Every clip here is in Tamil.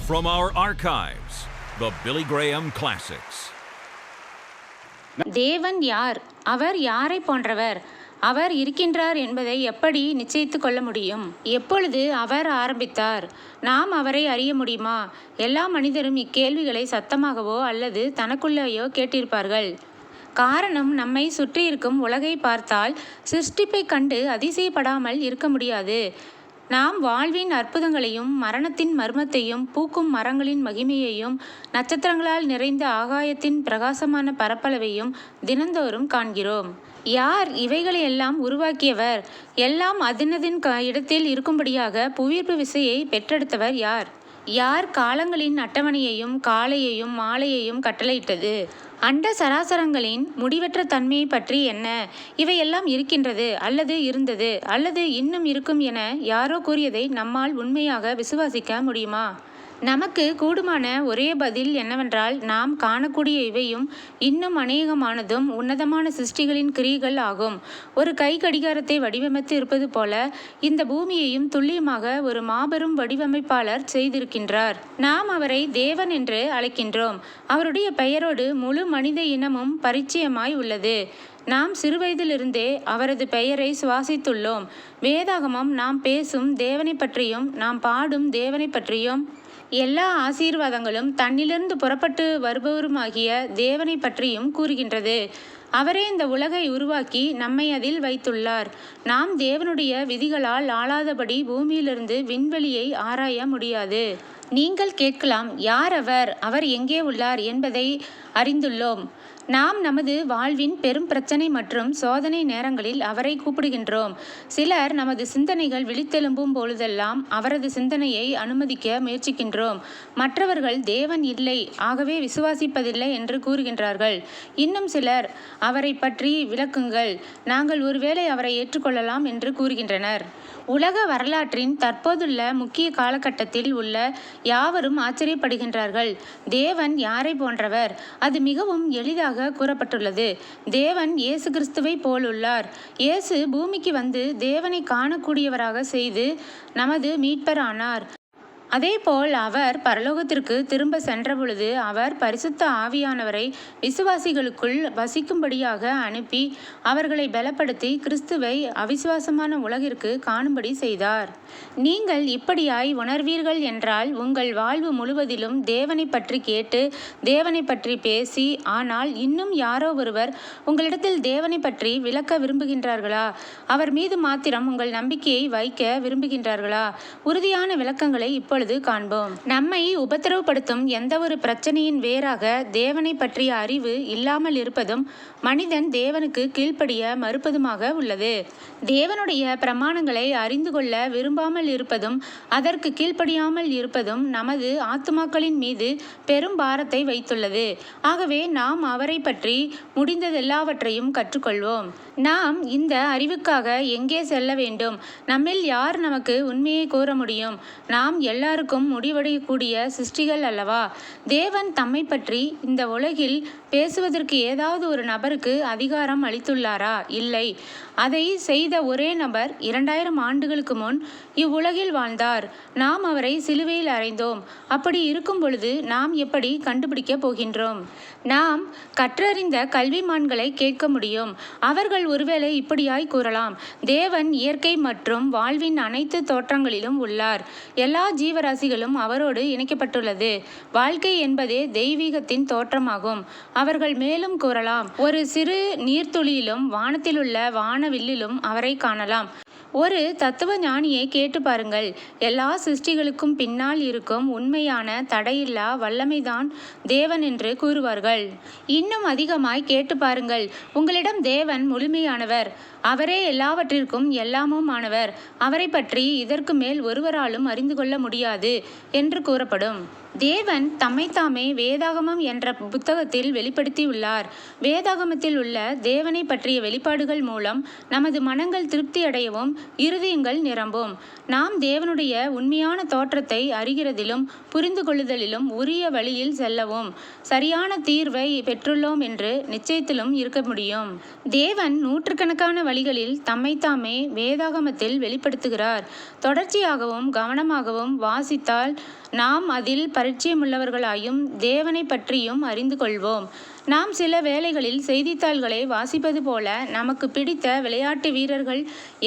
From our archives, the Billy Graham Classics. தேவன் யார்? அவர் யாரை போன்றவர்? அவர் இருக்கின்றார் என்பதை எப்படி நிச்சயித்து கொள்ள முடியும்? எப்பொழுது அவர் ஆரம்பித்தார்? நாம் அவரை அறிய முடியுமா? எல்லா மனிதரும் இக்கேள்விகளை சத்தமாகவோ அல்லது தனக்குள்ளேயோ கேட்டிருப்பார்கள். காரணம், நம்மை சுற்றியிருக்கும் உலகை பார்த்தால் சிருஷ்டிப்பை கண்டு அதிசயப்படாமல் இருக்க முடியாது. நாம் வாழ்வின் அற்புதங்களையும் மரணத்தின் மர்மத்தையும் பூக்கும் மரங்களின் மகிமையையும் நட்சத்திரங்களால் நிறைந்த ஆகாயத்தின் பிரகாசமான பரப்பளவையும் தினந்தோறும் காண்கிறோம். யார் இவைகளையெல்லாம் உருவாக்கியவர்? எல்லாம் அதனதின் இடத்தில் இருக்கும்படியாக புவியீர்ப்பு விசையை பெற்றெடுத்தவர் யார்? யார் காலங்களின் அட்டவணையையும் காலையையும் மாலையையும் கட்டளையிட்டது? அண்ட சராசரங்களின் முடிவற்ற தன்மையை பற்றி என்ன? இவையெல்லாம் இருக்கின்றது அல்லது இருந்தது அல்லது இன்னும் இருக்கும் என யாரோ கூறியதை நம்மால் உண்மையாக விசுவாசிக்க முடியுமா? நமக்கு கூடுமான ஒரே பதில் என்னவென்றால், நாம் காணக்கூடிய இவையும் இன்னும் அநேகமானதும் உன்னதமான சிருஷ்டிகளின் கிரியைகள் ஆகும். ஒரு கை கடிகாரத்தை வடிவமைத்து இருப்பது போல இந்த பூமியையும் துல்லியமாக ஒரு மாபெரும் வடிவமைப்பாளர் செய்திருக்கின்றார். நாம் அவரை தேவன் என்று அழைக்கின்றோம். அவருடைய பெயரோடு முழு மனித இனமும் பரிச்சயமாய் உள்ளது. நாம் சிறுவயதிலிருந்தே அவரது பெயரை சுவாசித்துள்ளோம். வேதாகமம் நாம் பேசும் தேவனை பற்றியும் நாம் பாடும் தேவனை பற்றியும் எல்லா ஆசீர்வாதங்களும் தன்னிலிருந்து புறப்பட்டு வருபவருமாகிய தேவனை பற்றியும் கூறுகின்றது. அவரே இந்த உலகை உருவாக்கி நம்மை அதில் வைத்துள்ளார். நாம் தேவனுடைய விதிகளால் ஆளாதபடி பூமியிலிருந்து விண்வெளியை ஆராய முடியாது. நீங்கள் கேட்கலாம், யார் அவர்? அவர் எங்கே உள்ளார் என்பதை அறிந்துள்ளோம். நாம் நமது வாழ்வின் பெரும் பிரச்சனை மற்றும் சோதனை நேரங்களில் அவரை கூப்பிடுகின்றோம். சிலர் நமது சிந்தனைகள் விழித்தெழும்பும் பொழுதெல்லாம் அவரது சிந்தனையை அனுமதிக்க முயற்சிக்கின்றோம். மற்றவர்கள் தேவன் இல்லை, ஆகவே விசுவாசிப்பதில்லை என்று கூறுகின்றார்கள். இன்னும் சிலர் அவரை பற்றி விளக்குங்கள், நாங்கள் ஒருவேளை அவரை ஏற்றுக்கொள்ளலாம் என்று கூறுகின்றனர். உலக வரலாற்றின் தற்போதுள்ள முக்கிய காலகட்டத்தில் உள்ள யாவரும் ஆச்சரியப்படுகின்றார்கள். தேவன் யாரை போன்றவர்? அது மிகவும் எளிதாக கூறப்பட்டுள்ளது. தேவன் இயேசு கிறிஸ்துவை போலுள்ளார். இயேசு பூமிக்கு வந்து தேவனை காணக்கூடியவராக செய்து நமது மீட்பரானார். அதேபோல் அவர் பரலோகத்திற்கு திரும்ப சென்றபொழுது அவர் பரிசுத்த ஆவியானவரை விசுவாசிகளுக்குள் வசிக்கும்படியாக அனுப்பி அவர்களை பலப்படுத்தி கிறிஸ்துவை அவிசுவாசமான உலகிற்கு காணும்படி செய்தார். நீங்கள் இப்படியாய் உணர்வீர்கள் என்றால் உங்கள் வாழ்வு முழுவதிலும் தேவனை பற்றி கேட்டு தேவனை பற்றி பேசி, ஆனால் இன்னும் யாரோ ஒருவர் உங்களிடத்தில் தேவனை பற்றி விளக்க விரும்புகின்றார்களா? அவர் மீது மாத்திரம் உங்கள் நம்பிக்கையை வைக்க விரும்புகின்றார்களா? உறுதியான விளக்கங்களை இப்பொழுது காண்போம். நம்மை உபத்திரவப்படுத்தும் எந்த ஒரு பிரச்சனையின் வேறாக தேவனை பற்றிய அறிவு இல்லாமல் இருப்பதும் மனிதன் தேவனுக்கு கீழ்ப்படிய மறுப்பதுமாக உள்ளது. தேவனுடைய பிரமாணங்களை அறிந்து கொள்ள விரும்பாமல் இருப்பதும் அதற்கு கீழ்ப்படியாமல் இருப்பதும் நமது ஆத்துமாக்களின் மீது பெரும் பாரத்தை வைத்துள்ளது. ஆகவே நாம் அவரை பற்றி முடிந்ததெல்லாவற்றையும் கற்றுக்கொள்வோம். நாம் இந்த அறிவுக்காக எங்கே செல்ல வேண்டும்? நம்மில் யார் நமக்கு உண்மையை கூற முடியும்? நாம் எல்லாருக்கும் முடிவடையக்கூடிய சிருஷ்டிகள் அல்லவா? தேவன் தம்மை பற்றி இந்த உலகில் பேசுவதற்கு ஏதாவது ஒரு நபருக்கு அதிகாரம் அளித்துள்ளாரா? இல்லை. அதை செய்த ஒரே நபர் 2000 ஆண்டுகளுக்கு முன் இவ்வுலகில் வாழ்ந்தார். நாம் அவரை சிலுவையில் அறைந்தோம். அப்படி இருக்கும் பொழுது நாம் எப்படி கண்டுபிடிக்கப் போகின்றோம்? நாம் கற்றறிந்த கல்விமான்களை கேட்க முடியும். அவர்கள் ஒருவேளை இப்படியாய் கூறலாம், தேவன் இயற்கை மற்றும் வாழ்வின் அனைத்து தோற்றங்களிலும் உள்ளார். எல்லா ஜீவராசிகளும் அவரோடு இணைக்கப்பட்டுள்ளது. வாழ்க்கை என்பதே தெய்வீகத்தின் தோற்றமாகும். அவர்கள் மேலும் கூறலாம், ஒரு சிறு நீர்த்துளியிலும் வானத்திலுள்ள வானவில்லிலும் அவரை காணலாம். ஒரு தத்துவ ஞானியை கேட்டு பாருங்கள். எல்லா சிருஷ்டிகளுக்கும் பின்னால் இருக்கும் உண்மையான தடையில்லா வல்லமைதான் தேவன் என்று கூறுவார்கள். இன்னும் அதிகமாய் கேட்டு பாருங்கள். உங்களிடம் தேவன் முழுமையானவர். அவரே எல்லாவற்றிற்கும் எல்லாமும் ஆனவர். அவரை பற்றி இதற்கு மேல் ஒருவராலும் அறிந்து கொள்ள முடியாது என்று கூறப்படும். தேவன் தம்மைத்தாமே வேதாகமம் என்ற புத்தகத்தில் வெளிப்படுத்தியுள்ளார். வேதாகமத்தில் உள்ள தேவனை பற்றிய வெளிப்பாடுகள் மூலம் நமது மனங்கள் திருப்தி அடையவும் இருதயங்கள் நிரம்பும். நாம் தேவனுடைய உண்மையான தோற்றத்தை அறிகிறதிலும் புரிந்து கொள்ளுதலிலும் உரிய வழியில் செல்லவும் சரியான தீர்வை பெற்றுள்ளோம் என்று நிச்சயத்திலும் இருக்க முடியும். தேவன் நூற்றுக்கணக்கான வழிகளில் தம்மைத்தாமே வேதாகமத்தில் வெளிப்படுத்துகிறார். தொடர்ச்சியாகவும் கவனமாகவும் வாசித்தால் நாம் அதில் பரிச்சயமுள்ளவர்களாயும் தேவனை பற்றியும் அறிந்து கொள்வோம். நாம் சில வேளைகளில் செய்தித்தாள்களை வாசிப்பது போல நமக்கு பிடித்த விளையாட்டு வீரர்கள்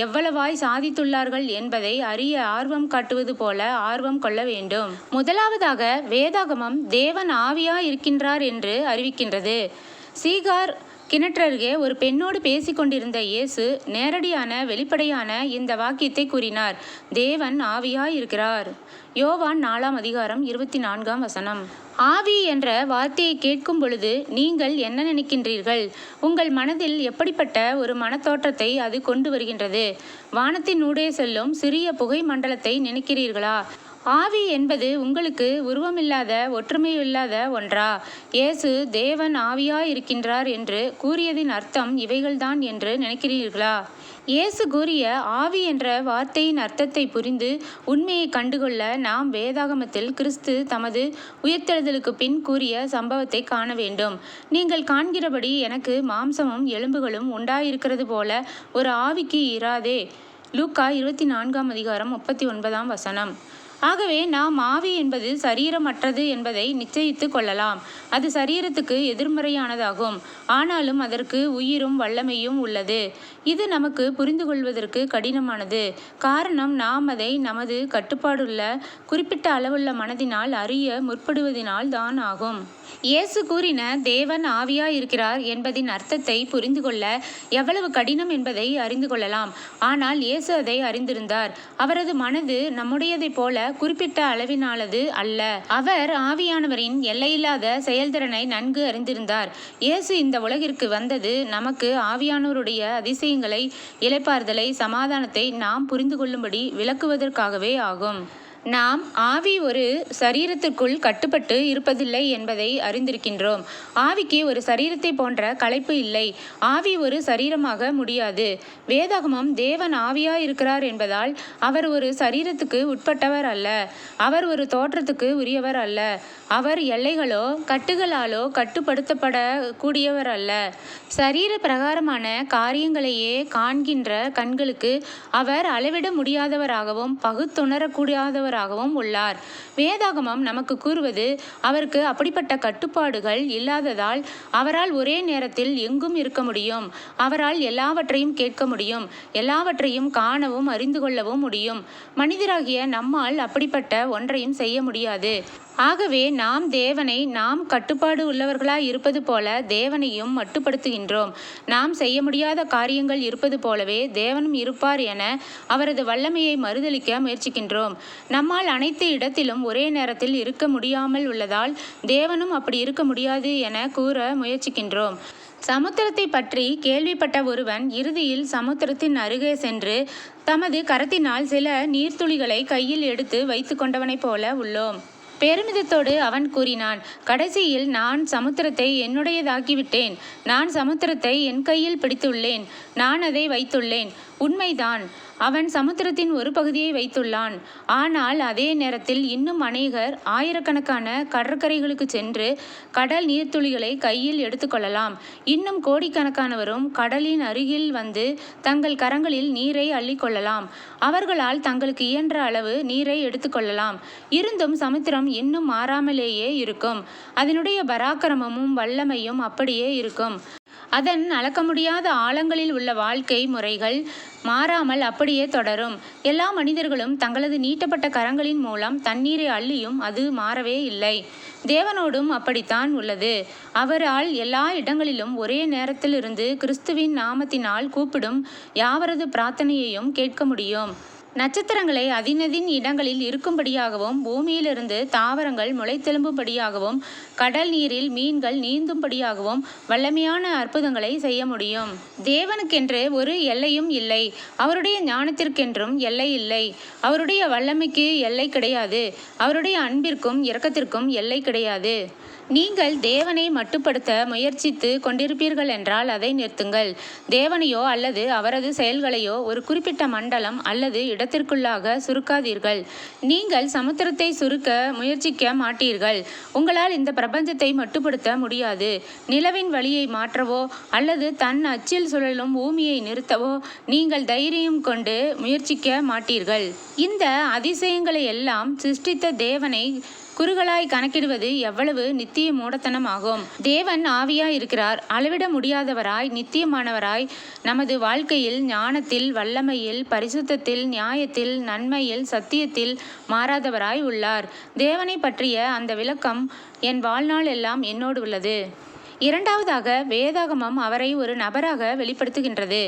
எவ்வளவாய் சாதித்துள்ளார்கள் என்பதை அறிய ஆர்வம் காட்டுவது போல ஆர்வம் கொள்ள வேண்டும். முதலாவதாக வேதாகமம் தேவன் ஆவியாய் இருக்கின்றார் என்று அறிவிக்கின்றது. சீகார் கிணற்றருகே ஒரு பெண்ணோடு பேசிக் கொண்டிருந்த இயேசு நேரடியான வெளிப்படையான இந்த வாக்கியத்தை கூறினார். தேவன் ஆவியாய் இருக்கிறார். யோவான் 4:24. ஆவி என்ற வார்த்தையை கேட்கும் பொழுது நீங்கள் என்ன நினைக்கின்றீர்கள்? உங்கள் மனதில் எப்படிப்பட்ட ஒரு மனத்தோற்றத்தை அது கொண்டு வருகின்றது? வானத்தினூடே செல்லும் சிறிய புகை மண்டலத்தை நினைக்கிறீர்களா? ஆவி என்பது உங்களுக்கு உருவமில்லாத ஒற்றுமையில்லாத ஒன்றா? இயேசு தேவன் ஆவியாய் இருக்கின்றார் என்று கூறியதின் அர்த்தம் இவைகள்தான் என்று நினைக்கிறீர்களா? இயேசு கூறிய ஆவி என்ற வார்த்தையின் அர்த்தத்தை புரிந்து உண்மையை கண்டுகொள்ள நாம் வேதாகமத்தில் கிறிஸ்து தமது உயிர்த்தெழுதலுக்கு பின் கூறிய சம்பவத்தை காண வேண்டும். நீங்கள் காண்கிறபடி எனக்கு மாம்சமும் எலும்புகளும் உண்டாயிருக்கிறது போல ஒரு ஆவிக்கு இராதே. லூக்கா 24:39. ஆகவே நாம் ஆவி என்பது சரீரமற்றது என்பதை நிச்சயித்து கொள்ளலாம். அது சரீரத்துக்கு எதிர்மறையானதாகும். ஆனாலும் அதற்கு உயிரும் வல்லமையும் உள்ளது. இது நமக்கு புரிந்து கொள்வதற்கு கடினமானது. காரணம் நாம் அதை நமது கட்டுப்பாடுள்ள குறிப்பிட்ட அளவுள்ள மனதினால் அறிய முற்படுவதினால் தான் ஆகும். இயேசு கூறின தேவன் ஆவியாய் இருக்கிறார் என்பதின் அர்த்தத்தை புரிந்து கொள்ள எவ்வளவு கடினம் என்பதை அறிந்து கொள்ளலாம். ஆனால் இயேசு அதை அறிந்திருந்தார். அவரது மனது நம்முடையதைப் போல குறிப்பிட்ட அளவினாலது அல்ல. அவர் ஆவியானவரின் எல்லையில்லாத செயல்திறனை நன்கு அறிந்திருந்தார். இயேசு இந்த உலகிற்கு வந்தது நமக்கு ஆவியானவருடைய அதிசயங்களை, இளைப்பாறுதலை, சமாதானத்தை நாம் புரிந்து கொள்ளும்படி விளக்குவதற்காகவே ஆகும். நாம் ஆவி ஒரு சரீரத்திற்குள் கட்டுப்பட்டு இருப்பதில்லை என்பதை அறிந்திருக்கின்றோம். ஆவிக்கு ஒரு சரீரத்தை போன்ற களைப்பு இல்லை. ஆவி ஒரு சரீரமாக முடியாது. வேதாகமம் தேவன் ஆவியாய் இருக்கிறார் என்பதால் அவர் ஒரு சரீரத்துக்கு உட்பட்டவர் அல்ல. அவர் ஒரு தோற்றத்துக்கு உரியவர் அல்ல. அவர் எல்லைகளோ கட்டுகளாலோ கட்டுப்படுத்தப்பட கூடியவர் அல்ல. சரீர பிரகாரமான காரியங்களையே காண்கின்ற கண்களுக்கு அவர் அளவிட முடியாதவராகவும் பகுத்துணரக்கூடாதவராகவும் உள்ளார். வேதாகமம் நமக்கு கூறுவது அவருக்கு அப்படிப்பட்ட கட்டுப்பாடுகள் இல்லாததால் அவரால் ஒரே நேரத்தில் எங்கும் இருக்க முடியும். அவரால் எல்லாவற்றையும் கேட்க முடியும். எல்லாவற்றையும் காணவும் அறிந்து கொள்ளவும் முடியும். மனிதராகிய நம்மால் அப்படிப்பட்ட ஒன்றையும் செய்ய முடியாது. ஆகவே நாம் தேவனை நாம் கட்டுப்பாடு உள்ளவர்களாய் இருப்பது போல தேவனையும் மட்டுப்படுத்துகின்றோம். நாம் செய்ய முடியாத காரியங்கள் இருப்பது போலவே தேவனும் இருப்பார் என அவரது வல்லமையை மறுதலிக்க முயற்சிக்கின்றோம். நம்மால் அனைத்து இடத்திலும் ஒரே நேரத்தில் இருக்க முடியாமல் உள்ளதால் தேவனும் அப்படி இருக்க முடியாது என கூற முயற்சிக்கின்றோம். சமுத்திரத்தை பற்றி கேள்விப்பட்ட ஒருவன் இறுதியில் சமுத்திரத்தின் அருகே சென்று தமது கரத்தினால் சில நீர்த்துளிகளை கையில் எடுத்து வைத்து கொண்டவனைப் போல உள்ளோம். பெருமிதத்தோடு அவன் கூறினான், கடைசியில் நான் சமுத்திரத்தை என்னுடையதாக்கிவிட்டேன். நான் சமுத்திரத்தை என் கையில் பிடித்துள்ளேன். நான் அதை வைத்துள்ளேன். உண்மைதான், அவன் சமுத்திரத்தின் ஒரு பகுதியை வைத்துள்ளான். ஆனால் அதே நேரத்தில் இன்னும் அநேகர் ஆயிரக்கணக்கான கடற்கரைகளுக்கு சென்று கடல் நீர்த்துளிகளை கையில் எடுத்துக்கொள்ளலாம். இன்னும் கோடிக்கணக்கானவரும் கடலின் அருகில் வந்து தங்கள் கரங்களில் நீரை அள்ளிக்கொள்ளலாம். அவர்களால் தங்களுக்கு இயன்ற அளவு நீரை எடுத்துக்கொள்ளலாம். இருந்தும் சமுத்திரம் இன்னும் மாறாமலேயே இருக்கும். அதனுடைய பராக்கிரமமும் வல்லமையும் அப்படியே இருக்கும். அதன் அளக்க முடியாத ஆழங்களில் உள்ள வாழ்க்கை முறைகள் மாறாமல் அப்படியே தொடரும். எல்லா மனிதர்களும் தங்களது நீட்டப்பட்ட கரங்களின் மூலம் தண்ணீரை அள்ளியும் அது மாறவே இல்லை. தேவனோடும் அப்படித்தான் உள்ளது. அவரால் எல்லா இடங்களிலும் ஒரே நேரத்திலிருந்து கிறிஸ்துவின் நாமத்தினால் கூப்பிடும் யாவரது பிரார்த்தனையையும் கேட்க முடியும். நட்சத்திரங்களை அதினதின் இடங்களில் இருக்கும்படியாகவும், பூமியிலிருந்து தாவரங்கள் முளைத்தெழும்பும்படியாகவும், கடல் நீரில் மீன்கள் நீந்தும்படியாகவும் வல்லமையான அற்புதங்களை செய்ய முடியும். தேவனுக்கென்று ஒரு எல்லையும் இல்லை, அவருடைய ஞானத்திற்கென்றும் எல்லை இல்லை. அவருடைய வல்லமைக்கு எல்லை கிடையாது, அவருடைய அன்பிற்கும் இரக்கத்திற்கும் எல்லை கிடையாது. நீங்கள் தேவனை மட்டுப்படுத்த முயற்சித்து கொண்டிருப்பீர்கள் என்றால் அதை நிறுத்துங்கள். தேவனையோ அல்லது அவரது செயல்களையோ ஒரு குறிப்பிட்ட மண்டலம் அல்லது இடத்திற்குள்ளாக சுருக்காதீர்கள். நீங்கள் சமுத்திரத்தை சுருக்க முயற்சிக்க மாட்டீர்கள். உங்களால் இந்த பிரபஞ்சத்தை மட்டுப்படுத்த முடியாது. நிலவின் வழியை மாற்றவோ அல்லது தன் அச்சில் சுழலும் பூமியை நிறுத்தவோ நீங்கள் தைரியம் கொண்டு முயற்சிக்க மாட்டீர்கள். இந்த அதிசயங்களை எல்லாம் சிருஷ்டித்த தேவனை குறுகலாய் கணக்கிடுவது எவ்வளவு நித்திய மூடத்தனமாகும். தேவன் ஆவியாய் இருக்கிறார், அளவிட முடியாதவராய் நித்தியமானவராய் நமது வாழ்க்கையில் ஞானத்தில், வல்லமையில், பரிசுத்தத்தில், நியாயத்தில், நன்மையில், சத்தியத்தில் மாறாதவராய் உள்ளார். தேவனை பற்றிய அந்த விளக்கம் என் வாழ்நாள் எல்லாம் என்னோடு உள்ளது. இரண்டாவதாக, வேதாகமம் அவரை ஒரு நபராக வெளிப்படுத்துகின்றது.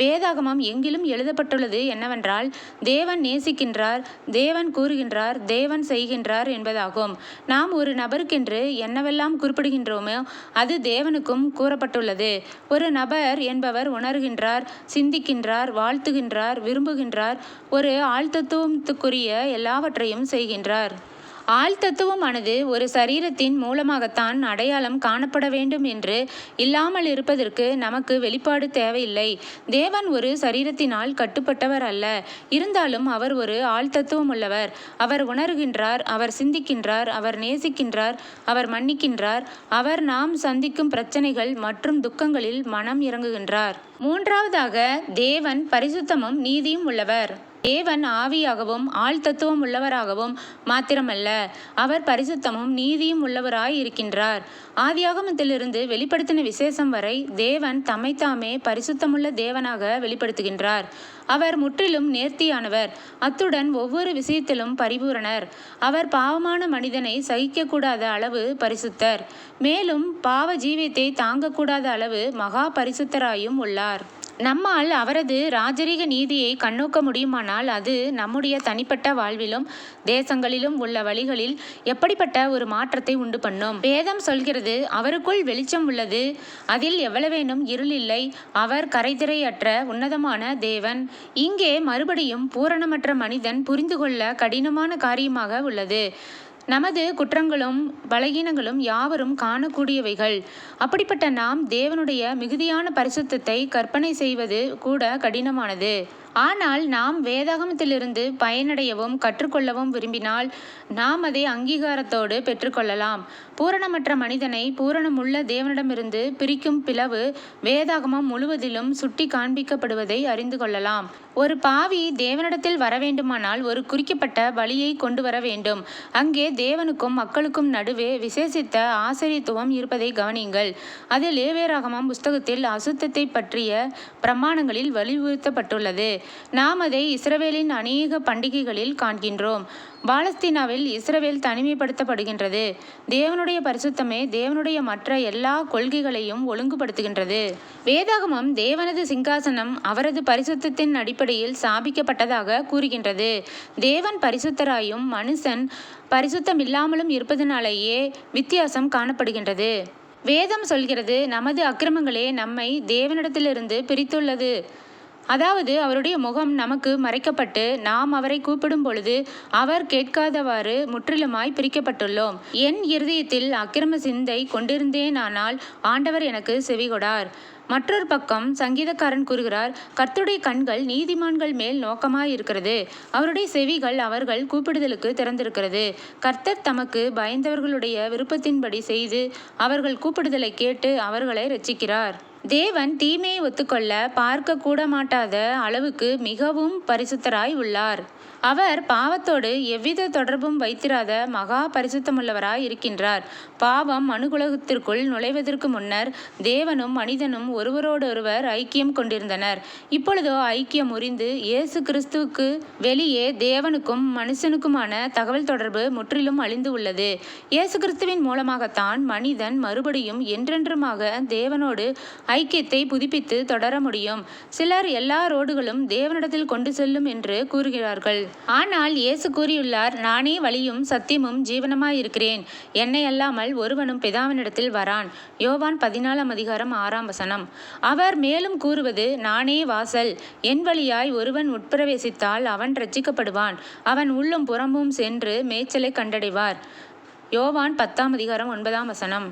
வேதாகமம் எங்கிலும் எழுதப்பட்டுள்ளது என்னவென்றால், தேவன் நேசிக்கின்றார், தேவன் கூறுகின்றார், தேவன் செய்கின்றார் என்பதாகும். நாம் ஒரு நபருக்கென்று என்னவெல்லாம் குறிப்பிடுகின்றோமோ அது தேவனுக்கும் கூறப்பட்டுள்ளது. ஒரு நபர் என்பவர் உணர்கின்றார், சிந்திக்கின்றார், வாழ்த்துகின்றார், விரும்புகின்றார், ஒரு ஆழ்த்தத்துவத்துக்குரிய எல்லாவற்றையும் செய்கின்றார். ஆழ்தத்துவமானது ஒரு சரீரத்தின் மூலமாகத்தான் அடையாளம் காணப்பட வேண்டும் என்று இல்லாமல் இருப்பதற்கு நமக்கு வெளிப்பாடு தேவையில்லை. தேவன் ஒரு சரீரத்தினால் கட்டுப்பட்டவர் அல்ல. இருந்தாலும் அவர் ஒரு ஆழ்தத்துவம் உள்ளவர். அவர் உணர்கின்றார், அவர் சிந்திக்கின்றார், அவர் நேசிக்கின்றார், அவர் மன்னிக்கின்றார், அவர் நாம் சந்திக்கும் பிரச்சனைகள் மற்றும் துக்கங்களில் மனம் இறங்குகின்றார். மூன்றாவதாக, தேவன் பரிசுத்தமும் நீதியும் உள்ளவர். தேவன் ஆவியாகவும் ஆழ்தத்துவம் உள்ளவராகவும் மாத்திரமல்ல, அவர் பரிசுத்தமும் நீதியும் உள்ளவராய் இருக்கின்றார். ஆதியாகமத்திலிருந்து வெளிப்படுத்தின விசேஷம் வரை தேவன் தம்மைத்தாமே பரிசுத்தமுள்ள தேவனாக வெளிப்படுத்துகின்றார். அவர் முற்றிலும் நேர்த்தியானவர், அத்துடன் ஒவ்வொரு விஷயத்திலும் பரிபூரணர். அவர் பாவமான மனிதனை சகிக்கக்கூடாத அளவு பரிசுத்தர், மேலும் பாவ ஜீவியத்தை தாங்கக்கூடாத அளவு மகா பரிசுத்தராயும் உள்ளார். நம்மால் அவரது ராஜரீக நீதியை கண்ணோக்க முடியுமானால் அது நம்முடைய தனிப்பட்ட வாழ்விலும் தேசங்களிலும் உள்ள வழிகளில் எப்படிப்பட்ட ஒரு மாற்றத்தை உண்டு பண்ணும். வேதம் சொல்கிறது, அவருக்குள் வெளிச்சம் உள்ளது, அதில் எவ்வளவேனும் இருள் இல்லை, அவர் கரைதிரையற்ற உன்னதமான தேவன். இங்கே மறுபடியும் பூரணமற்ற மனிதன் புரிந்து கொள்ள கடினமான காரியமாக உள்ளது. நமது குற்றங்களும் பலகீனங்களும் யாவரும் காணக்கூடியவைகள். அப்படிப்பட்ட நாம் தேவனுடைய மிகுதியான பரிசுத்தத்தை கற்பனை செய்வது கூட கடினமானது. ஆனால் நாம் வேதாகமத்திலிருந்து பயனடையவும் கற்றுக்கொள்ளவும் விரும்பினால் நாம் அதை அங்கீகாரத்தோடு பெற்றுக்கொள்ளலாம். பூரணமற்ற மனிதனை பூரணமுள்ள தேவனிடமிருந்து பிரிக்கும் பிளவு வேதாகமம் முழுவதிலும் சுட்டி காண்பிக்கப்படுவதை அறிந்து கொள்ளலாம். ஒரு பாவி தேவனிடத்தில் வர வேண்டுமானால் ஒரு குறிக்கப்பட்ட பலியை கொண்டு வர வேண்டும். அங்கே தேவனுக்கும் மக்களுக்கும் நடுவே விசேஷித்த ஆசரியத்துவம் இருப்பதை கவனியுங்கள். அது லேவியராகமம் புஸ்தகத்தில் அசுத்தத்தை பற்றிய பிரமாணங்களில் வலியுறுத்தப்பட்டுள்ளது. நாம் அதை இஸ்ரவேலின் அநேக பண்டிகைகளில் காண்கின்றோம். பாலஸ்தீனாவில் இஸ்ரவேல் தனிமைப்படுத்தப்படுகின்றது. தேவனுடைய பரிசுத்தமே தேவனுடைய மற்ற எல்லா கொள்கைகளையும் ஒழுங்குபடுத்துகின்றது. வேதாகமம் தேவனது சிங்காசனம் அவரது பரிசுத்தத்தின் அடிப்படையில் ஸ்தாபிக்கப்பட்டதாக கூறுகின்றது. தேவன் பரிசுத்தராயும் மனுஷன் பரிசுத்தமில்லாமலும் இருப்பதனாலேயே வித்தியாசம் காணப்படுகின்றது. வேதம் சொல்கிறது, நமது அக்கிரமங்களே நம்மை தேவனிடத்திலிருந்து பிரித்துள்ளது. அதாவது அவருடைய முகம் நமக்கு மறைக்கப்பட்டு நாம் அவரை கூப்பிடும் பொழுது அவர் கேட்காதவாறு முற்றிலுமாய் பிரிக்கப்பட்டுள்ளோம். என் இருதயத்தில் அக்கிரம சிந்தை கொண்டிருந்தேனானால் ஆண்டவர் எனக்கு செவிகொடார். மற்றொரு பக்கம் சங்கீதக்காரன் கூறுகிறார், கர்த்தருடைய கண்கள் நீதிமான்கள் மேல் நோக்கமாயிருக்கிறது, அவருடைய செவிகள் அவர்கள் கூப்பிடுதலுக்கு திறந்திருக்கிறது. கர்த்தர் தமக்கு பயந்தவர்களுடைய விருப்பத்தின்படி செய்து அவர்கள் கூப்பிடுதலை கேட்டு அவர்களை இரட்சிக்கிறார். தேவன் தீமையை ஒத்துக்கொள்ள பார்க்க கூட மாட்டாத அளவுக்கு மிகவும் பரிசுத்தராய் உள்ளார். அவர் பாவத்தோடு எவ்வித தொடர்பும் வைத்திராத மகா பரிசுத்தமுள்ளவராய் இருக்கின்றார். பாவம் மனுகுலத்திற்குள் நுழைவதற்கு முன்னர் தேவனும் மனிதனும் ஒருவரோடொருவர் ஐக்கியம் கொண்டிருந்தனர். இப்பொழுதோ ஐக்கியம் முறிந்து இயேசு கிறிஸ்துவுக்கு வெளியே தேவனுக்கும் மனுஷனுக்குமான தகவல் தொடர்பு முற்றிலும் அழிந்து உள்ளது. இயேசு கிறிஸ்துவின் மூலமாகத்தான் மனிதன் மறுபடியும் என்றென்றுமாக தேவனோடு ஐக்கியத்தை புதுப்பித்து தொடர முடியும். சிலர் எல்லா ரோடுகளும் தேவனிடத்தில் கொண்டு செல்லும் என்று கூறுகிறார்கள். ஆனால் இயேசு கூறியுள்ளார், நானே வழியும் சத்தியமும் ஜீவனுமாயிருக்கிறேன். என்னை அல்லாமல் ஒருவனும் பிதாவினிடத்தில் வரான். யோவான் 14:6. அவர் மேலும் கூறுவது, நானே வாசல். என் வழியாய் ஒருவன் உட்பிரவேசித்தால் அவன் இரட்சிக்கப்படுவான். அவன் உள்ளும் புறமும் சென்று மேய்ச்சலை கண்டடைவார். யோவான் 10:9.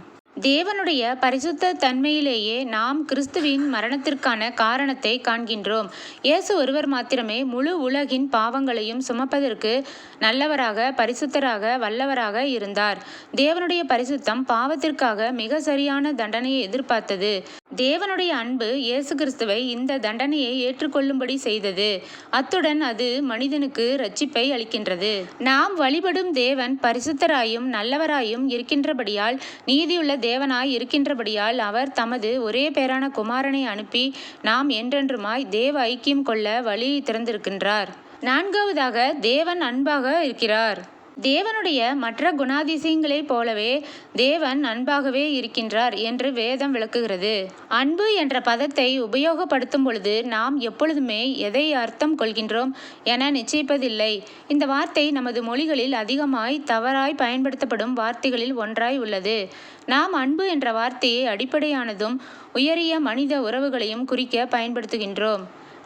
தேவனுடைய பரிசுத்த தன்மையிலேயே நாம் கிறிஸ்துவின் மரணத்திற்கான காரணத்தை காண்கின்றோம். இயேசு ஒருவர் மாத்திரமே முழு உலகின் பாவங்களையும் சுமப்பதற்கு நல்லவராக, பரிசுத்தராக, வல்லவராக இருந்தார். தேவனுடைய பரிசுத்தம் பாவத்திற்காக மிக சரியான தண்டனையை எதிர்பார்த்தது. தேவனுடைய அன்பு இயேசு கிறிஸ்துவை இந்த தண்டனையை ஏற்றுக்கொள்ளும்படி செய்தது. அத்துடன் அது மனிதனுக்கு இரட்சிப்பை அளிக்கின்றது. நாம் வழிபடும் தேவன் பரிசுத்தராயும் நல்லவராயும் இருக்கின்றபடியால், நீதியுள்ள தேவனாய் இருக்கின்றபடியால் அவர் தமது ஒரே பேரான குமாரனை அனுப்பி நாம் என்றென்றுமாய் தேவ ஐக்கியம் கொள்ள வழி திறந்திருக்கின்றார். 4வதாக, தேவன் அன்பாக இருக்கிறார். தேவனுடைய மற்ற குணாதிசயங்களைப் போலவே தேவன் அன்பாகவே இருக்கின்றார் என்று வேதம் விளக்குகிறது. அன்பு என்ற பதத்தை உபயோகப்படுத்தும் பொழுது நாம் எப்பொழுதுமே எதை அர்த்தம் கொள்கின்றோம் என நிச்சயிப்பதில்லை. இந்த வார்த்தை நமது மொழிகளில் அதிகமாய் தவறாய் பயன்படுத்தப்படும் வார்த்தைகளில் ஒன்றாய் உள்ளது. நாம் அன்பு என்ற வார்த்தையை அடிப்படையானதும் உயரிய மனித உறவுகளையும் குறிக்க பயன்படுத்துகின்றோம்.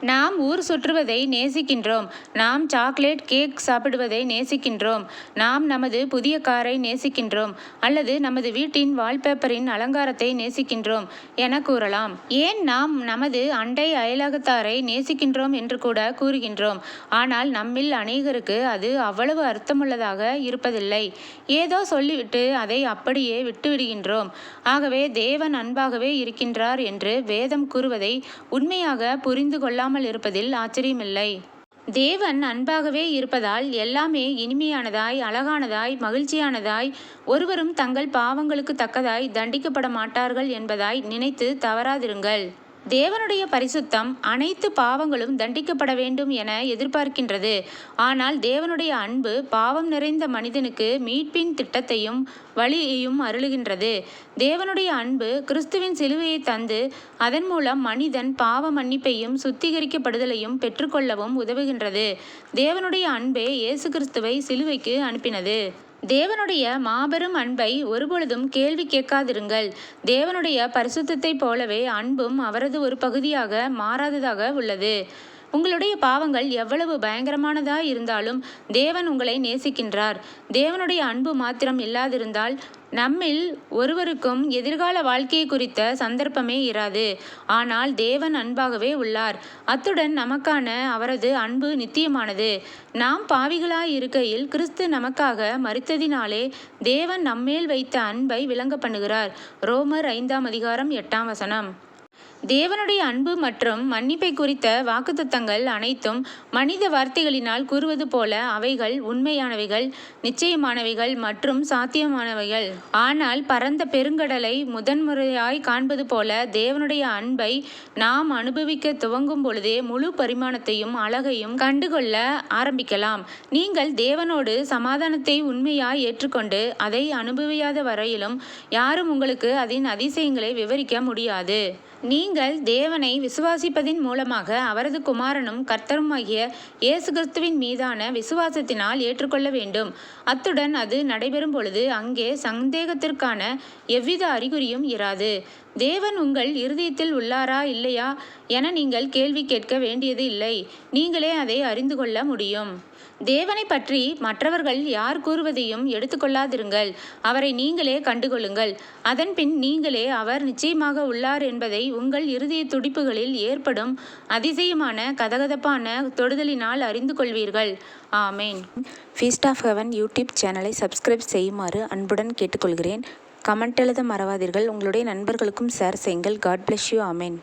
நாம் ஊர் சுற்றுவதை நேசிக்கின்றோம். நாம் சாக்லேட் கேக் சாப்பிடுவதை நேசிக்கின்றோம். நாம் நமது புதிய காரை நேசிக்கின்றோம். அல்லது நமது வீட்டின் வால்பேப்பரின் அலங்காரத்தை நேசிக்கின்றோம் என கூறலாம். ஏன் நாம் நமது அண்டை அயலகத்தாரை நேசிக்கின்றோம் என்று கூட கூறுகின்றோம். ஆனால் நம்மில் அநேகருக்கு அது அவ்வளவு அர்த்தமுள்ளதாக இருப்பதில்லை. ஏதோ சொல்லிவிட்டு அதை அப்படியே விட்டுவிடுகின்றோம். ஆகவே தேவன் அன்பாகவே இருக்கின்றார் என்று வேதம் கூறுவதை உண்மையாக புரிந்து கொள்ள இருப்பதில் ஆச்சரியமில்லை. தேவன் அன்பாகவே இருப்பதால் எல்லாமே இனிமையானதாய், அழகானதாய், மகிழ்ச்சியானதாய், ஒருவரும் தங்கள் பாவங்களுக்கு தக்கதாய் தண்டிக்கப்பட மாட்டார்கள் என்பதாய் நினைத்து தவறாதிருங்கள். தேவனுடைய பரிசுத்தம் அனைத்து பாவங்களும் தண்டிக்கப்பட வேண்டும் என எதிர்பார்க்கின்றது. ஆனால் தேவனுடைய அன்பு பாவம் நிறைந்த மனிதனுக்கு மீட்பின் திட்டத்தையும் வழியையும் அருளுகின்றது. தேவனுடைய அன்பு கிறிஸ்துவின் சிலுவையை தந்து அதன் மூலம் மனிதன் பாவ மன்னிப்பையும் சுத்திகரிக்கப்படுதலையும் பெற்றுக்கொள்ளவும் உதவுகின்றது. தேவனுடைய அன்பே இயேசு கிறிஸ்துவை சிலுவைக்கு அனுப்பினது. தேவனுடைய மாபெரும் அன்பை ஒருபொழுதும் கேள்வி கேட்காதிருங்கள். தேவனுடைய பரிசுத்தத்தைப் போலவே அன்பும் அவரது ஒரு பகுதியாக மாறாததாக உள்ளது. உங்களுடைய பாவங்கள் எவ்வளவு பயங்கரமானதாய் இருந்தாலும் தேவன் உங்களை நேசிக்கின்றார். தேவனுடைய அன்பு மாத்திரம் இல்லாதிருந்தால் நம்மில் ஒருவருக்கும் எதிர்கால வாழ்க்கையை குறித்த சந்தர்ப்பமே இராது. ஆனால் தேவன் அன்பாகவே உள்ளார். அத்துடன் நமக்கான அவரது அன்பு நித்தியமானது. நாம் பாவிகளாய் இருக்கையில் கிறிஸ்து நமக்காக மரித்ததினாலே தேவன் நம்மேல் வைத்த அன்பை விளங்க பண்ணுகிறார். ரோமர் 5:8. தேவனுடைய அன்பு மற்றும் மன்னிப்பை குறித்த வாக்குத்தத்தங்கள் அனைத்தும் மனித வார்த்தைகளினால் கூறுவது போல அவைகள் உண்மையானவைகள், நிச்சயமானவைகள் மற்றும் சாத்தியமானவைகள். ஆனால் பரந்த பெருங்கடலை முதன்முறையாய் காண்பது போல தேவனுடைய அன்பை நாம் அனுபவிக்க துவங்கும் பொழுதே முழு பரிமாணத்தையும் அழகையும் கண்டுகொள்ள ஆரம்பிக்கலாம். நீங்கள் தேவனோடு சமாதானத்தை உண்மையாய் ஏற்றுக்கொண்டு அதை அனுபவியாத வரையிலும் யாரும் உங்களுக்கு அதன் அதிசயங்களை விவரிக்க முடியாது. நீங்கள் தேவனை விசுவாசிப்பதின் மூலமாக அவரது குமாரனும் கர்த்தருமாகிய இயேசு கிறிஸ்துவின் மீதான விசுவாசத்தினால் ஏற்றுக்கொள்ள வேண்டும். அத்துடன் அது நடைபெறும் பொழுது அங்கே சந்தேகத்திற்கான எவ்வித அறிகுறியும் இராது. தேவன் உங்கள் இருதயத்தில் உள்ளாரா இல்லையா என நீங்கள் கேள்வி கேட்க வேண்டியது இல்லை. நீங்களே அதை அறிந்து கொள்ள முடியும். தேவனை பற்றி மற்றவர்கள் யார் கூறுவதையும் எடுத்துக்கொள்ளாதிருங்கள். அவரை நீங்களே கண்டுகொள்ளுங்கள். அதன்பின் நீங்களே அவர் நிச்சயமாக உள்ளார் என்பதை உங்கள் இருதய துடிப்புகளில் ஏற்படும் அதிசயமான கதகதப்பான தொடுதலினால் அறிந்து கொள்வீர்கள். ஆமேன். ஃபீஸ்ட் ஆஃப் ஹெவன் யூடியூப் சேனலை சப்ஸ்கிரைப் செய்யுமாறு அன்புடன் கேட்டுக்கொள்கிறேன். கமெண்ட் எழுத மறவாதீர்கள். உங்களுடைய நண்பர்களுக்கும் ஷேர் செய்யுங்கள். God bless you. ஆமேன்.